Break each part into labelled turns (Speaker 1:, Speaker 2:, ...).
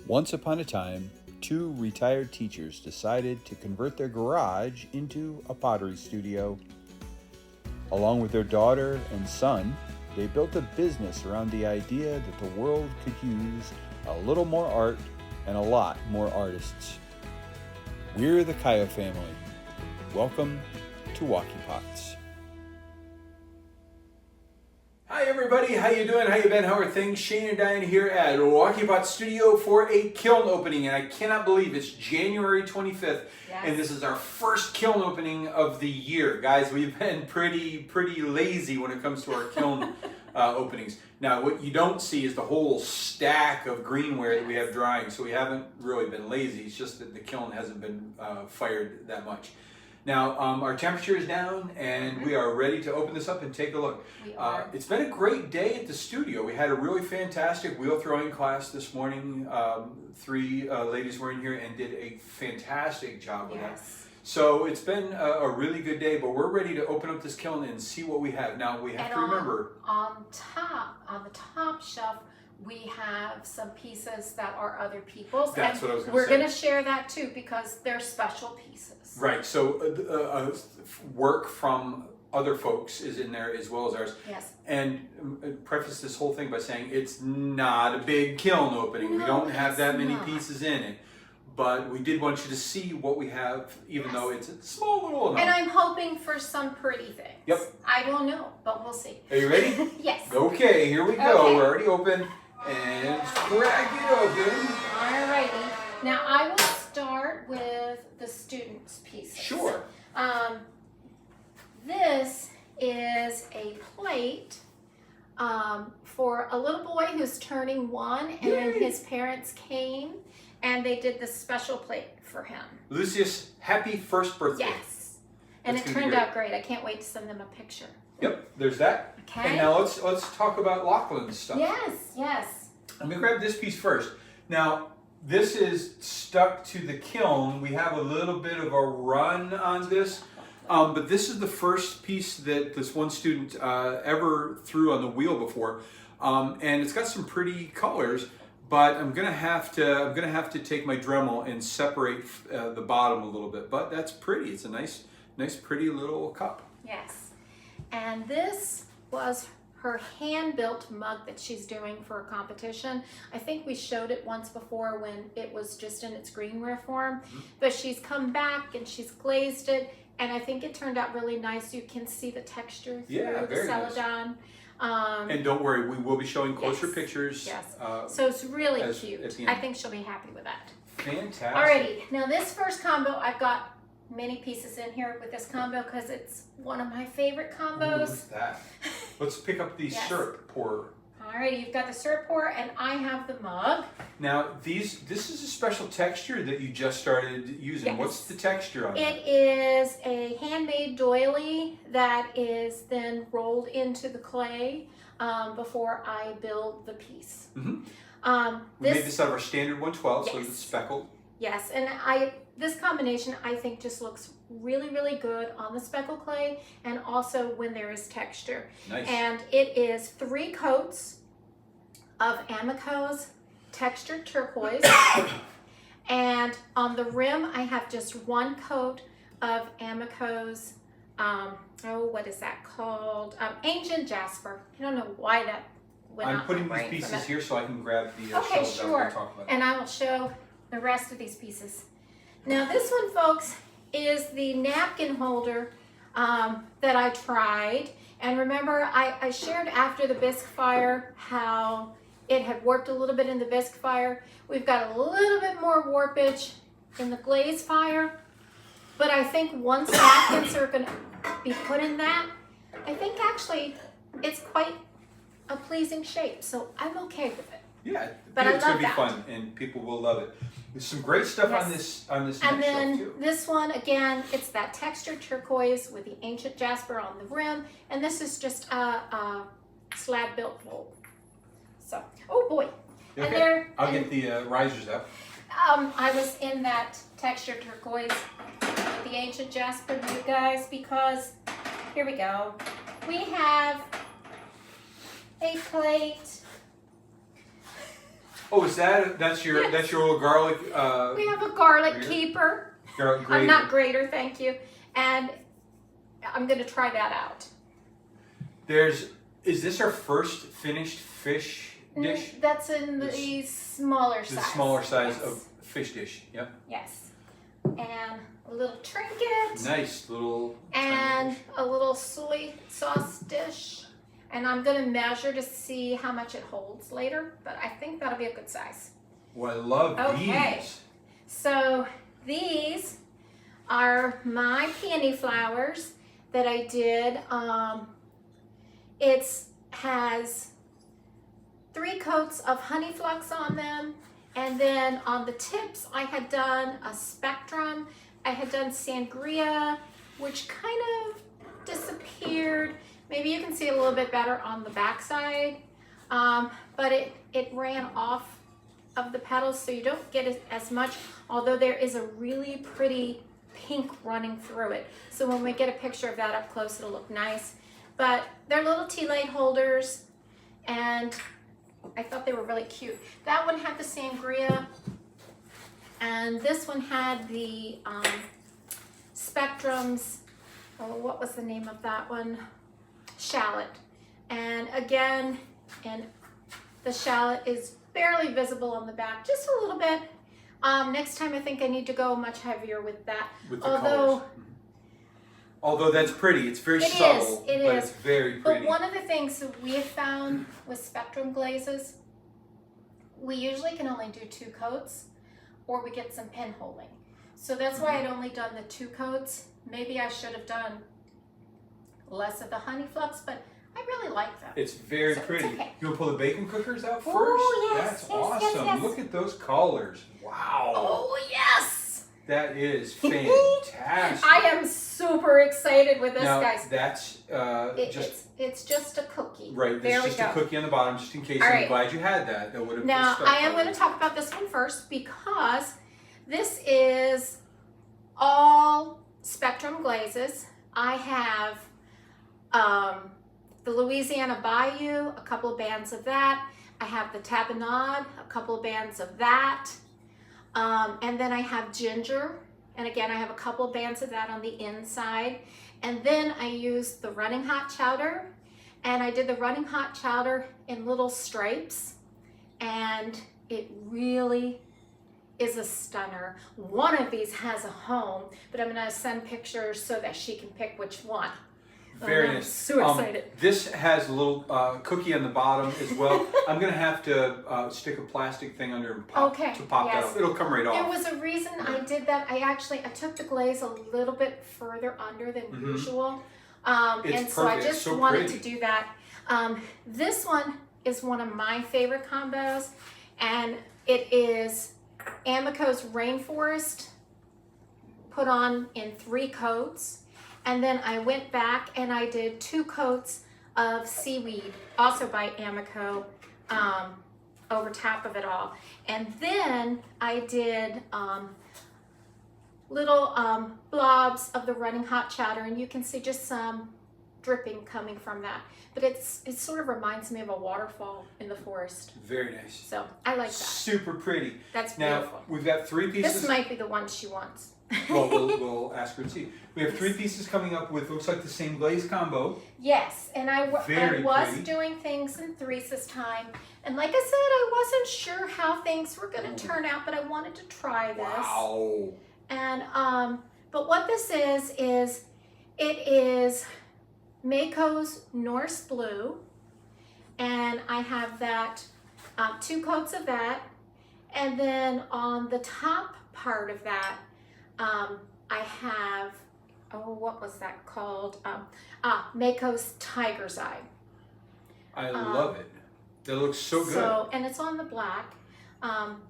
Speaker 1: Once upon a time, two retired teachers decided to convert their garage into a pottery studio. Along with their daughter and son, they built a business around the idea that the world could use a little more art and a lot more artists. We're the Kaya family. Welcome to Wocky Pots. Hi everybody, how you doing? How you been? How are things? Shane and Diane here at Wocky Pot Studio for a kiln opening, and I cannot believe it's January 25th, and this is our first kiln opening of the year. Guys, we've been pretty lazy when it comes to our kiln openings. Now, what you don't see is the whole stack of greenware that we have drying, so we haven't really been lazy. It's just that the kiln hasn't been fired that much. Now, our temperature is down and we are ready to open this up and take a look. It's been a great day at the studio. We had a really fantastic wheel throwing class this morning. Three ladies were in here and did a fantastic job with that. So it's been a really good day, but we're ready to open up this kiln and see what we have. Now, we have to remember.
Speaker 2: On the top shelf, we have some pieces that are other people's.
Speaker 1: That's what I was going to say.
Speaker 2: We're going to share that too because they're special pieces.
Speaker 1: Right. So work from other folks is in there as well as ours.
Speaker 2: Yes.
Speaker 1: And preface this whole thing by saying it's not a big kiln opening.
Speaker 2: No,
Speaker 1: we don't have that many pieces in it. But we did want you to see what we have, even though it's a small little amount.
Speaker 2: And I'm hoping for some pretty things.
Speaker 1: Yep.
Speaker 2: I don't know, but we'll see.
Speaker 1: Are you ready?
Speaker 2: Yes.
Speaker 1: Okay, here we go. Okay. We're already open. And crack it open.
Speaker 2: Alrighty. Now I will start with the students' pieces.
Speaker 1: Sure.
Speaker 2: This is a plate for a little boy who's turning 1, and his parents came and they did this special plate for him.
Speaker 1: Lucius, happy first birthday.
Speaker 2: Yes. And it turned out great. I can't wait to send them a picture.
Speaker 1: Yep, there's that.
Speaker 2: Okay.
Speaker 1: And now let's talk about Lachlan's stuff.
Speaker 2: Yes, yes.
Speaker 1: Let me grab this piece first. Now, this is stuck to the kiln. We have a little bit of a run on this, but this is the first piece that this one student ever threw on the wheel before, and it's got some pretty colors. But I'm gonna have to take my Dremel and separate the bottom a little bit. But that's pretty. It's a nice, pretty little cup.
Speaker 2: Yes. And this was her hand-built mug that she's doing for a competition. I think we showed it once before when it was just in its greenware form. But she's come back and she's glazed it, and I think it turned out really nice. You can see the texture through the celadon.
Speaker 1: Nice. And don't worry, we will be showing closer pictures.
Speaker 2: Yes. So it's really cute. I think she'll be happy with that.
Speaker 1: Fantastic.
Speaker 2: Alrighty. Now this first combo, I've got many pieces in here with this combo because it's one of my favorite combos.
Speaker 1: Ooh, what's that? Let's pick up the syrup pourer.
Speaker 2: Alrighty, you've got the syrup pourer and I have the mug.
Speaker 1: Now this is a special texture that you just started using.
Speaker 2: Yes.
Speaker 1: What's the texture on
Speaker 2: it? It is a handmade doily that is then rolled into the clay before I build the piece.
Speaker 1: We made this out of our standard 112, so it's speckled. Yes,
Speaker 2: and this combination I think just looks really good on the speckle clay and also when there is texture.
Speaker 1: Nice.
Speaker 2: And it is 3 coats of Amico's textured turquoise. And on the rim I have just 1 coat of Amico's what is that called? Ancient Jasper. I don't know why that went
Speaker 1: I'm putting these pieces here so I can grab the shells that we're talking about.
Speaker 2: And I will show the rest of these pieces. Now this one, folks, is the napkin holder that I tried. And remember, I shared after the bisque fire how it had warped a little bit in the bisque fire. We've got a little bit more warpage in the glaze fire. But I think once napkins are going to be put in that, I think actually it's quite a pleasing shape. So I'm okay with it.
Speaker 1: Yeah,
Speaker 2: but
Speaker 1: it's going to be fun and people will love it. There's some great stuff on this next
Speaker 2: And then
Speaker 1: shelf too.
Speaker 2: This one, again, it's that textured turquoise with the ancient jasper on the rim. And this is just a slab built bowl. So, oh boy.
Speaker 1: Okay.
Speaker 2: And
Speaker 1: I'll get the risers up.
Speaker 2: I was in that textured turquoise with the ancient jasper, you guys, because here we go. We have a plate
Speaker 1: Oh, is that's your little garlic?
Speaker 2: We have a garlic
Speaker 1: grater?
Speaker 2: keeper.
Speaker 1: Garlic
Speaker 2: I'm
Speaker 1: grater.
Speaker 2: not grater, thank you. And I'm going to try that out.
Speaker 1: Is this our first finished fish dish?
Speaker 2: That's in the smaller size.
Speaker 1: The smaller size
Speaker 2: yes.
Speaker 1: of fish dish. Yep.
Speaker 2: Yes. And a little trinket.
Speaker 1: Nice little.
Speaker 2: And a little soy sauce dish. And I'm going to measure to see how much it holds later, but I think that'll be a good size.
Speaker 1: Well, I love these.
Speaker 2: So these are my peony flowers that I did. It has 3 coats of honey flux on them, and then on the tips I had done a spectrum. I had done sangria, which kind of disappeared. Maybe you can see a little bit better on the back side, but it ran off of the petals, so you don't get it as much, although there is a really pretty pink running through it. So when we get a picture of that up close, it'll look nice. But they're little Tealight holders, and I thought they were really cute. That one had the sangria, and this one had the spectrums. Oh, what was the name of that one? Shallot. And again, and the shallot is barely visible on the back, just a little bit. Next time I think I need to go much heavier with that.
Speaker 1: With the colors. Although that's pretty, it's very subtle, but it's very pretty.
Speaker 2: But one of the things that we have found with spectrum glazes, we usually can only do 2 coats, or we get some pin holding. So that's why I'd only done the 2 coats. Maybe I should have done less of the honey flux, but I really like them.
Speaker 1: It's very pretty.
Speaker 2: It's okay.
Speaker 1: You want to pull the bacon cookers out first?
Speaker 2: Oh, yes,
Speaker 1: That's
Speaker 2: yes,
Speaker 1: awesome.
Speaker 2: yes.
Speaker 1: Look at those colors. Wow.
Speaker 2: Oh, yes.
Speaker 1: That is fantastic.
Speaker 2: I am super excited with this,
Speaker 1: now,
Speaker 2: guys.
Speaker 1: That's
Speaker 2: it's just a cookie.
Speaker 1: Right,
Speaker 2: there
Speaker 1: it's just a cookie on the bottom, just in case.
Speaker 2: All
Speaker 1: I'm
Speaker 2: right.
Speaker 1: glad you had that. That would have.
Speaker 2: Now, I am going to talk about this one first because this is all spectrum glazes. I have the Louisiana Bayou, a couple of bands of that. I have the Tapenade, a couple of bands of that. And then I have ginger, and again I have a couple of bands of that on the inside. And then I used the running hot chowder, and I did the running hot chowder in little stripes, and it really is a stunner. One of these has a home, but I'm going to send pictures so that she can pick which one.
Speaker 1: Very
Speaker 2: I'm
Speaker 1: nice.
Speaker 2: so excited.
Speaker 1: This has a little cookie on the bottom as well. I'm going to have to stick a plastic thing under and pop that off. It'll come right off.
Speaker 2: There was a reason I did that. I took the glaze a little bit further under than usual. And so I just wanted to do that. This one is one of my favorite combos, and it is Amico's Rainforest put on in 3 coats. And then I went back and I did 2 coats of seaweed, also by Amico, over top of it all. And then I did little blobs of the running hot chowder, and you can see just some dripping coming from that. But it sort of reminds me of a waterfall in the forest.
Speaker 1: Very nice.
Speaker 2: So I like that.
Speaker 1: Super pretty.
Speaker 2: That's
Speaker 1: now,
Speaker 2: beautiful.
Speaker 1: We've got 3 pieces.
Speaker 2: This might be the one she wants.
Speaker 1: Well, we'll ask her and see. We have 3 pieces coming up with, looks like the same glaze combo.
Speaker 2: Yes, and I was
Speaker 1: pretty.
Speaker 2: doing things in 3s this time. And like I said, I wasn't sure how things were going to turn out, but I wanted to try this.
Speaker 1: Wow.
Speaker 2: And, but what this is it is Mako's Norse Blue. And I have that, 2 coats of that. And then on the top part of that, I have, what was that called? Mako's Tiger's Eye.
Speaker 1: I love it. That looks so good.
Speaker 2: So, and it's on the black.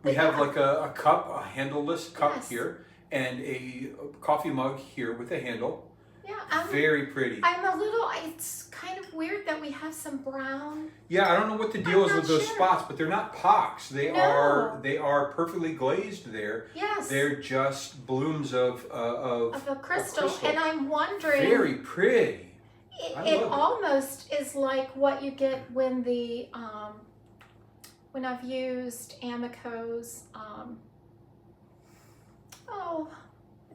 Speaker 1: We have like a cup, a handleless cup here, and a coffee mug here with a handle.
Speaker 2: Yeah,
Speaker 1: very pretty.
Speaker 2: It's kind of weird that we have some brown.
Speaker 1: Yeah, I don't know what the deal is with those spots, but they're not pocks. They are perfectly glazed there.
Speaker 2: Yes.
Speaker 1: They're just blooms of
Speaker 2: a crystal. And I'm wondering.
Speaker 1: Very pretty.
Speaker 2: It almost is like what you get when the when I've used Amico's,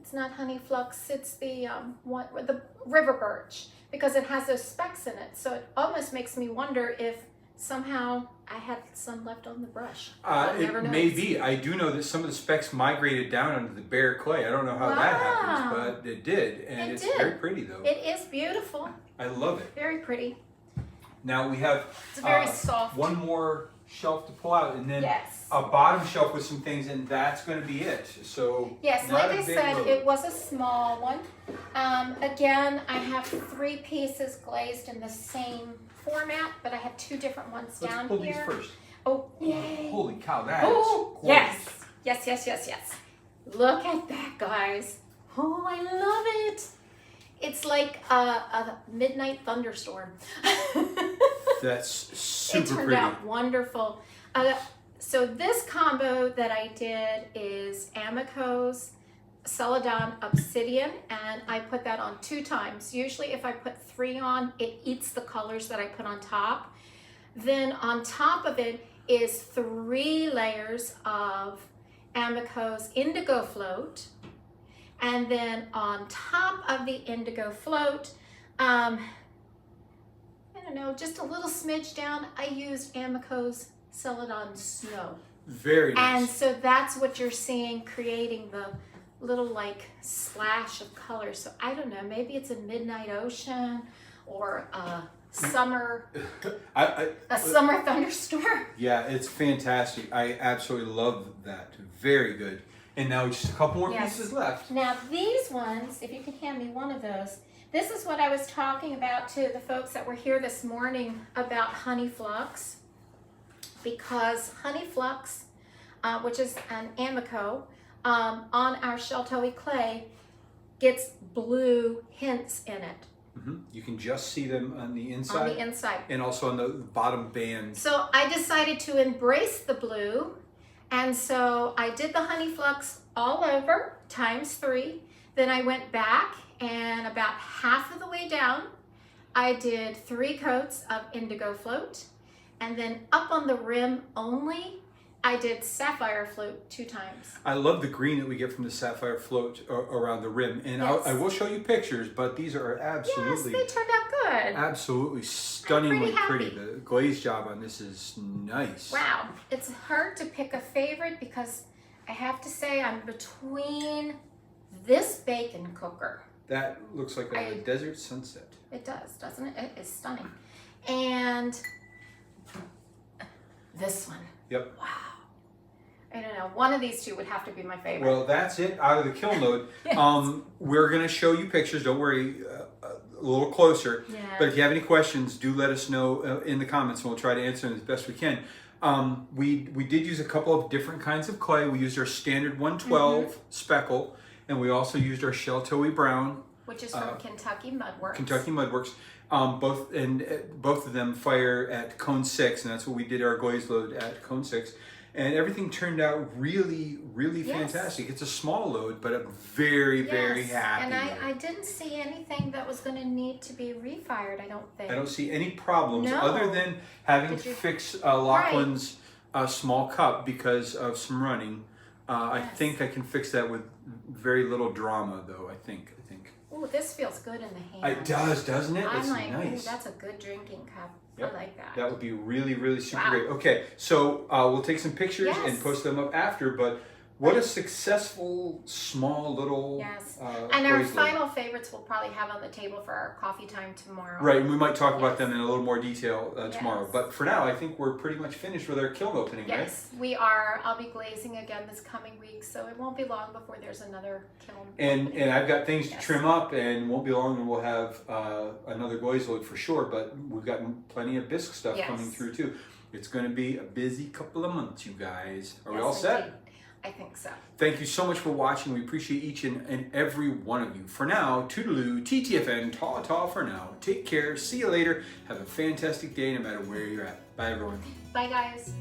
Speaker 2: it's not honey flux, it's the the river birch, because it has those specks in it. So it almost makes me wonder if somehow I had some left on the brush.
Speaker 1: It may be. I do know that some of the specks migrated down onto the bare clay. I don't know how that happens, but it did. And it's very pretty though.
Speaker 2: It is beautiful.
Speaker 1: I love it.
Speaker 2: Very pretty.
Speaker 1: Now we have
Speaker 2: it's very soft.
Speaker 1: One more shelf to pull out, and then
Speaker 2: yes.
Speaker 1: a bottom shelf with some things, and that's going to be it. So
Speaker 2: yes, like I said, it was a small one. Again, I have 3 pieces glazed in the same format, but I have 2 different ones down here.
Speaker 1: Let's pull these first.
Speaker 2: Oh, yay!
Speaker 1: Holy cow, that is gorgeous.
Speaker 2: Yes, yes. Look at that, guys. Oh, I love it. It's like a midnight thunderstorm.
Speaker 1: That's super pretty. It
Speaker 2: turned out wonderful. So this combo that I did is Amico's Celadon Obsidian, and I put that on 2 times. Usually if I put 3 on, it eats the colors that I put on top. Then on top of it is 3 layers of Amico's Indigo Float. And then on top of the Indigo Float, I don't know, just a little smidge down, I used Amico's Celadon Snow.
Speaker 1: Very nice.
Speaker 2: And so that's what you're seeing, creating the little like splash of color. So I don't know, maybe it's a midnight ocean or a summer, a summer thunderstorm.
Speaker 1: Yeah, it's fantastic. I absolutely love that. Very good. And now just a couple more pieces left.
Speaker 2: Now these ones, if you can hand me one of those, this is what I was talking about to the folks that were here this morning about honey flux. Because honey flux, which is an Amico, on our Sheltoe clay, gets blue hints in it.
Speaker 1: You can just see them on the inside.
Speaker 2: On the inside.
Speaker 1: And also on the bottom band.
Speaker 2: So I decided to embrace the blue. And so I did the honey flux all over, ×3. Then I went back, and about half of the way down, I did 3 coats of Indigo Float. And then up on the rim only, I did Sapphire Float 2 times.
Speaker 1: I love the green that we get from the Sapphire Float around the rim. And I will show you pictures, but these are absolutely...
Speaker 2: Yes, they turned out good.
Speaker 1: Absolutely stunningly pretty. The glaze job on this is nice.
Speaker 2: Wow. It's hard to pick a favorite because I have to say I'm between this bacon cooker.
Speaker 1: That looks like a desert sunset.
Speaker 2: It does, doesn't it? It is stunning. And this one.
Speaker 1: Yep.
Speaker 2: Wow. I don't know. One of these 2 would have to be my favorite.
Speaker 1: Well, that's it out of the kiln load.
Speaker 2: Yes.
Speaker 1: We're going to show you pictures. Don't worry, a little closer.
Speaker 2: Yeah.
Speaker 1: But if you have any questions, do let us know in the comments, and we'll try to answer them as best we can. We did use a couple of different kinds of clay. We used our standard 112 speckle, and we also used our Sheltoe brown,
Speaker 2: which is from Kentucky Mudworks.
Speaker 1: Kentucky Mudworks. Both of them fire at cone 6, and that's what we did our glaze load at cone 6. And everything turned out really, really fantastic. It's a small load, but I'm very, very happy.
Speaker 2: And I didn't see anything that was going to need to be refired, I don't think.
Speaker 1: I don't see any problems other than having to fix Lachlan's small cup because of some running. I think I can fix that with very little drama, though, I think.
Speaker 2: Oh, this feels good in the hand.
Speaker 1: It does, doesn't it?
Speaker 2: I'm
Speaker 1: it's
Speaker 2: like,
Speaker 1: nice.
Speaker 2: Ooh, that's a good drinking cup.
Speaker 1: Yep.
Speaker 2: I like that.
Speaker 1: That would be really, really super great. Okay, so we'll take some pictures and post them up after, but what a successful, small little
Speaker 2: and our final favorites we'll probably have on the table for our coffee time tomorrow.
Speaker 1: Right, and we might talk about them in a little more detail tomorrow. But for now, I think we're pretty much finished with our kiln opening, right?
Speaker 2: Yes, we are. I'll be glazing again this coming week, so it won't be long before there's another kiln
Speaker 1: and
Speaker 2: opening.
Speaker 1: And I've got things to trim up, and won't be long and we'll have another glaze load for sure, but we've got plenty of bisque stuff coming through too. It's going to be a busy couple of months, you guys. Are we all set?
Speaker 2: Indeed. I think so.
Speaker 1: Thank you so much for watching. We appreciate each and every one of you. For now, toodaloo, TTFN, ta-ta for now. Take care. See you later. Have a fantastic day no matter where you're at. Bye, everyone.
Speaker 2: Bye, guys.